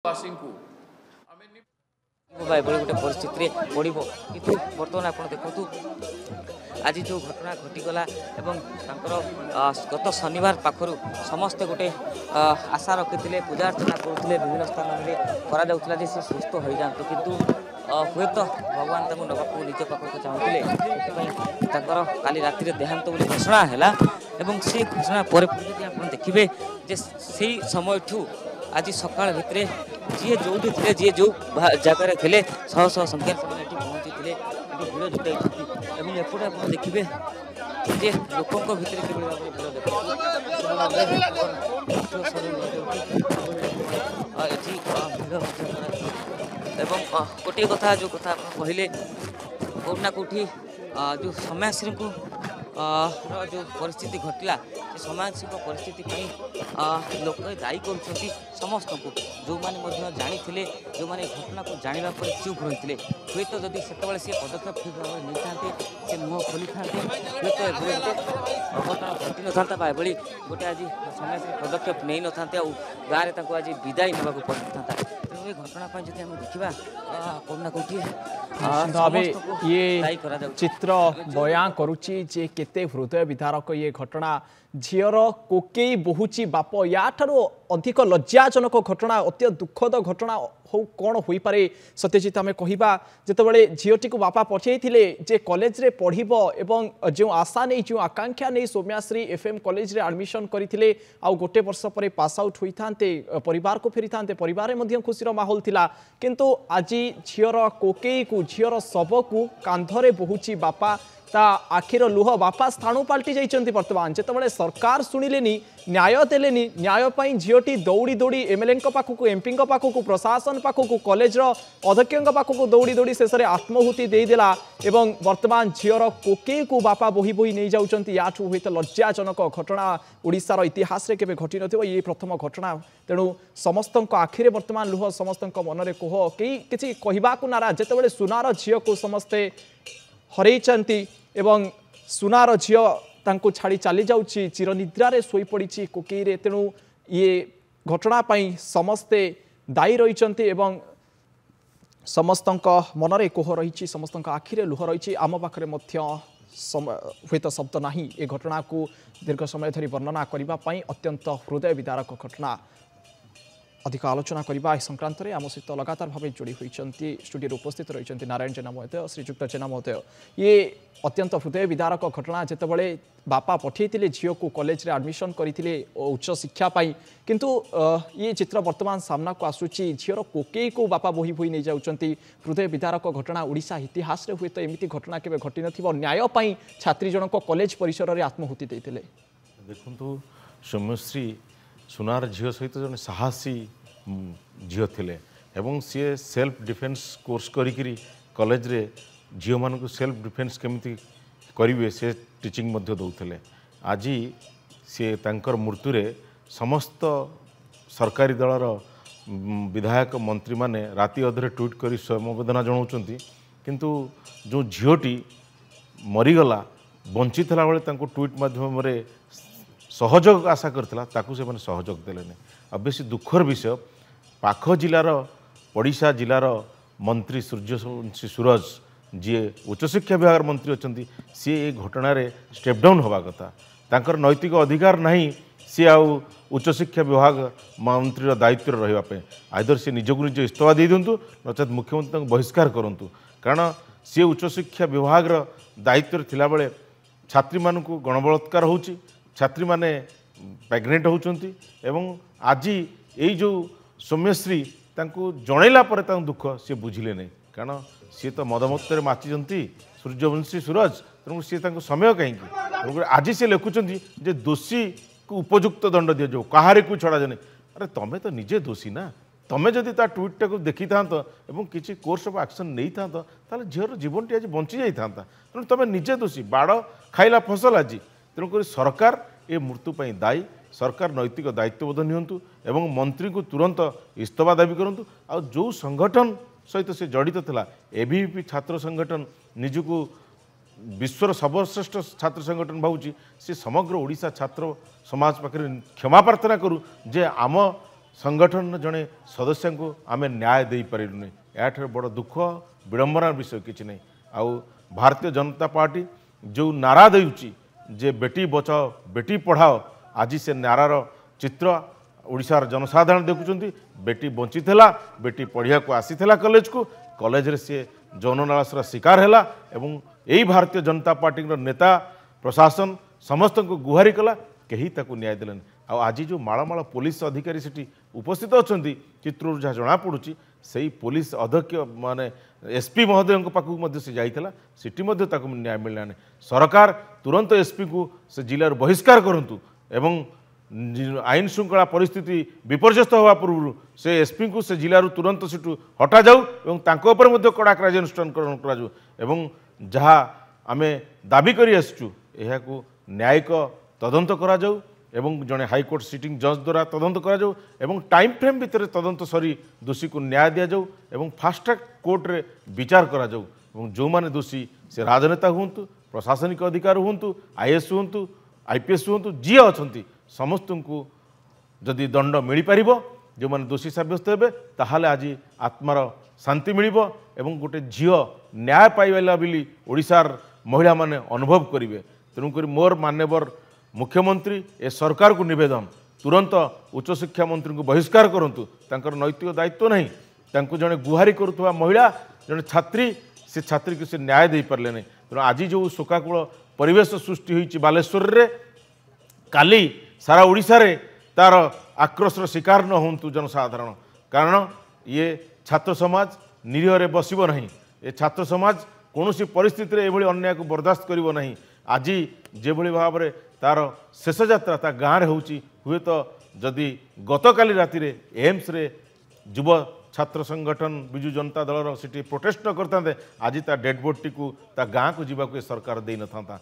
गोटे परिस्थिति पड़ो कि बर्तमान आप देखु आज जो घटना घटीगला गत शनिवार पाखर समस्ते गोटे आशा रखी पूजा अर्चना करुले विभिन्न स्थान में से सुस्थ हो जातु किंतु हुए तो भगवान नवाक निज पाखक चाहूले काली राति देहांत घोषणा है से घोषणा पर आप देखिए से समय आज सकाल भितर जी जो थे जी जो जगह थे शह शह संख्या पहुंची थे भिड़ जुटाई एपटे आप देखिए जे लोकों भितर गोटे कथा जो कथा कहले कौटना कौटी जो समाजश्री को जो परिस्थिति घटला सामाजिक परिस्थिति लोक दायी कर समस्त को जो मैंने जानी जो मैंने घटना को जानवा पर चुप रही हुए तो जदि से सी पदक्षेप ठीक भाव नहीं था से मुह खोली था हुए तो अघटना घटी न था एभली गोटे आज समाज पदक्षेप नहीं न था गाँव में आज विदाय ना पड़ था तेणु ये घटना जब आम देखा कौटना कौटी ये चित्र बयां करुच्ची जे केते हृदय विदारक ये घटना झीर कोकेई बहुची बाप या अधिक लज्जाजनक घटना अत्यंत दुखद घटना हो कौन हो पारे सत्यजित आम कहिबा जेतेबेले झीटी को बापा पठेइथिले जे कॉलेज रे पढ़िबो एवं जो आशा नहीं जो आकांक्षा नहीं सौम्याश्री एफएम कॉलेज रे एडमिशन करथिले आ गोटे वर्ष पर पास आउट होई थांते परिवार को फेरी थांते परिवार में खुशीर माहौल थिला किंतु आज झीर कोकेई को झीर शव को कांधरे बहुची बापा ता आखिर लुह बापा स्थाणु पाल्टी जाइछन्ति वर्तमान जेतेबेले सरकार सुनिलेनी न्याय देलेनी न्याय पई झीटी दौड़ी दौड़ी एमएलए पाखक एमपी पाखक प्रशासन पाखक कॉलेज अध्यक्ष पाखक दौड़ी दौड़ी शेष में आत्महुति देदेला एवं वर्तमान झीर कोकेई को बापा बोही बोही नहीं जाउछन्ति याठू हुए तो लज्जाजनक घटना ओडिशार इतिहास रे केबे घटी नथिबो ये प्रथम घटना तेणु समस्त आखिरे वर्तमान लुह समस्त मनरे कोह कई किछि कहिबाकू नाराज जेतेबेले सुनार झील को समस्ते हरैछन्ति एवं सुनार झील तांको छाड़ी चली जाउछि चिरनिद्रारे सोई पड़ी कोकेई रे तेणु ये घटना पाई समस्ते दायी रहिछन्ति एवं समस्तक मनरे कोह रही समस्त आखिरे लुह रही आम पाखरे मध्य हुए तो शब्द नहीं ए घटना को दीर्घ समय धरी वर्णना करने अत्यंत हृदय विदारक घटना अधिक आलोचना करने संक्रांत में आम सहित लगातार भाव जोड़ी होती स्टूडियो उपस्थित रही नारायण जेना महोदय श्रीजुक्त जेना महोदय ये अत्यंत हृदय विदारक घटना जितेबाला बापा पठेइथिले झील को कॉलेज रे एडमिशन करथिले उच्च शिक्षा पाई किंतु ये चित्र वर्तमान सामना को आसुची झील कोकेई को बापा बोही बोही नहीं जाउचंती हृदय विदारक घटना ओडिशा इतिहास रे हुए तो एमिति घटना केबे घटी नथिबो न्याय पाई छात्री जनक कॉलेज परिसर रे आत्महुति देथिले देखंतु सौम्यश्री सुनार झील सहित जन साहसी झील थिले एवं सी सेल्फ डिफेन्स कोर्स करी कॉलेज रे झील मान सेल्फ डिफेन्स केमिति करिवे से टीचिंग मध्य दौले आज सी तांकर मृत्यु रे समस्त सरकारी दलर विधायक मंत्री माने राति अधरे ट्वीट करी समवेदना जनाउछंती किंतु जो झीलटी मरीगला बंची थिला बेले तांको ट्वीट माध्यम रे सहयोग आशा करथिला ताकू से माने सहयोग देलेने अब बेसी दुखर विषय पाख जिलार ओडिशा जिलार मंत्री सूर्यवंशी सूरज जी उच्चशिक्षा विभाग मंत्री अच्छा सी ए घटना स्टेप डाउन होगा कथा तांकर नैतिक अधिकार नहीं सी आउ उच्चशिक्षा विभाग मंत्री दायित्व रही आइदर सी निजक निज इस्तफा दे दिंतु नचेत मुख्यमंत्री बहिष्कार करूँ कारण सी उच्चशिक्षा विभाग दायित्व थिला बेले छात्री मानू गणबलात्कार होची छात्री माने प्रेग्नेंट होचंती एवं आज यही जो सौम्यश्री तांको जनइला पर दुख सी बुझिले नहीं कारण सी तो मदमत्त माचिंट सूर्यवंशी सूरज तेणु सी समय कहीं आज सी लिखुंट जे दोषी को उपयुक्त दंड दि जाऊ कहारी को छड़ा जाने अरे तुम्हें तो निजे दोषी ना तुम्हें जदि ता ट्वीटा को देखी था किसी कोर्स ऑफ एक्शन नहीं था ताले झीर जीवन टी आज बंची जाता तेणु तुम्हें निजे दोषी बाड़ खाइला फसल आज तेणुक सरकार ए मृत्यु पर दायी सरकार नैतिक दायित्वबोध नियंतु एवं मंत्री को तुरंत इस्तफा दाबी करूँ आ जो संगठन सहित से जड़ित थिला एबीवीपी छात्र संगठन निजको विश्वर सर्वश्रेष्ठ छात्र संगठन भावुची से समग्र ओडिशा छात्र समाज पाखे क्षमा प्रार्थना करूँ जे आम संगठन जड़े सदस्य को आम न्याय दे पारूनी याठर बड़ दुख विडंबना विषय किसी नहीं। आउ भारतीय जनता पार्टी जो नारा देउची जे बेटी बचाओ बेटी पढ़ाओ आज से नारार चित्र ओडिशार जनसाधारण देखुं बेटी बंची थिला बेटी पढ़िया को आसीथिला कॉलेज को कॉलेज रे सी जौननाशर शिकार है एवं यही भारतीय जनता पार्टी नेता प्रशासन समस्त को गुहारी कला कहीं ताकू न्याय देलानी। आज जो माळमाळ पुलिस अधिकारी सेठी उपस्थित अच्छा चित्र जहाँ जना पड़ुची से पुलिस अध्यक्ष माने एसपी महोदय पाखक से जाइला सेठी न्याय मिलना। सरकार तुरंत एसपी को से जिलार बहिष्कार करंतु एवं आईन श्रृंखला परिस्थिति विपर्यस्त होगा पूर्व से एसपी को से जिलूर तुरंत सेठू हटा जाऊ एवं तांको ऊपर मध्य कड़ा कार्यानुष्ठान करा एवं जहाँ आम दाबी करी आसचु यह न्यायिक तदंत करा जाऊ एवं जड़े हाईकोर्ट सिटिंग जज द्वारा तदंत करा जाऊ एवं टाइम फ्रेम भितर तदंत सरी दोषी को न्याय दि जाऊ एवं फास्ट ट्रैक कोर्ट रे विचार करा जाऊ एवं जो माने दोषी से राजनेता हूँ प्रशासनिक अधिकारी हूँ आईएएस हूँ आईपीएस हूँ जी अच्छा समस्त को जदि दंड मिल पार जो मैंने दोषी सब्यस्त हे ताहले आज आत्मार शांति मिल एवं गोटे झील न्याय पाइला बोली ओडिशार महिला माने अनुभव करेंगे। तेणुक मोर मान्यवर मुख्यमंत्री ए सरकार को निवेदन तुरंत उच्च शिक्षा मंत्री को बहिष्कार करंतु तांकर नैतिक दायित्व नहीं तांको जड़े गुहारी करुवा महिला जड़े छात्री से छात्री को से न्याय दे पारे नहीं। तेणु आज जो शोकाकूल परिवेश सृष्टि होती बालेश्वर रे काली सारा ओडिशा रे तार आक्रोशर शिकार न होंतु जनसाधारण कारण ये छात्र समाज निरीह रे बसिबो नहीं। ये छात्र समाज कौन सी परिस्थिति रे एभली अन्याय को बर्दाश्त करिवो नहीं। आज जे भली भाव रे तार शेष यात्रा ता गाँव होउची हुए तो जदि गतकाली राति रे एम्स रे युव छात्र संगठन विजु जनता दलर सिटी प्रोटेस्ट न करते आज ता डेड बॉडी को ता गाँ को जीवा को सरकार दे न था।